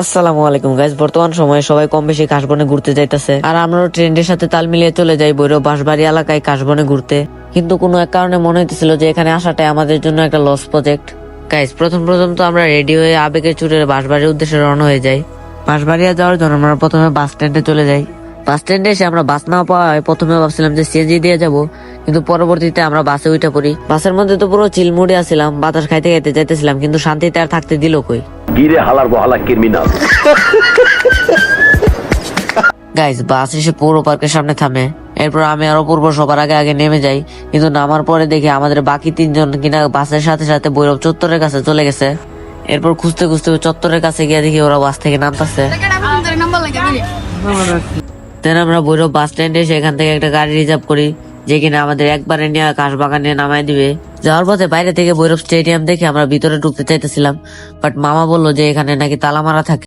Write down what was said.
আসসালামু আলাইকুম গাইজ। বর্তমান সময়ে সবাই কম বেশি কাশবনে ঘুরতে যাইতেছে, আর আমরাও ট্রেন্ডের সাথে তাল মিলিয়ে চলে যাই ভৈরব বাঁশবাড়ি এলাকায় কাশবনে ঘুরতে। কিন্তু কোনো এক কারণে মনে হইতেছিল যে এখানে আসাটাই আমাদের জন্য একটা লস প্রজেক্ট। গাইজ, প্রথম তো আমরা রেডি হয়ে আবেগের চুটের বাঁশবাড়ির উদ্দেশ্যে রওনা হয়ে যাই। বাঁশবাড়িয়া যাওয়ার জন্য আমরা প্রথমে বাস স্ট্যান্ডে চলে যাই। বাস স্ট্যান্ডে এসে আমরা বাস না পাওয়ায় প্রথমে ভাবছিলাম যে সিএনজি দিয়ে যাব, কিন্তু পরবর্তীতে আমরা বাসে উঠে পড়ি। বাসের মধ্যে তো পুরো চিলমুড়ে আসছিলাম, বাতাস খাইতে খাইতে যাইতেছিলাম, কিন্তু শান্তিতে আর থাকতে দিল কই। গিরে হালার বহালা ক্রিমিনাল। গাইজ, বাস এসে পৌর পার্কের সামনে থামে। এরপর আমি আর অপূর্ব সবার আগে আগে নেমে যাই, কিন্তু নামার পরে দেখি আমাদের বাকি তিনজন কিনা বাসের সাথে সাথে ভৈরব চত্বরের কাছে চলে গেছে। এরপর খুঁজতে খুঁজতে চত্বরের কাছে গিয়ে দেখি ওরা বাস থেকে নামতেছে। দেন আমরা ভৈরব বাস স্ট্যান্ডে এসে এখান থেকে একটা গাড়ি রিজার্ভ করি, যে কিনা আমাদের একবারে নিয়ে কাশবাগানে নামাই দিবে। যাওয়ার পথে বাইরে থেকে ভৈরব স্টেডিয়াম দেখে আমরা ভিতরে ঢুকতে চাইতেছিলাম, বাট মামা বললো যে এখানে নাকি তালা মারা থাকে।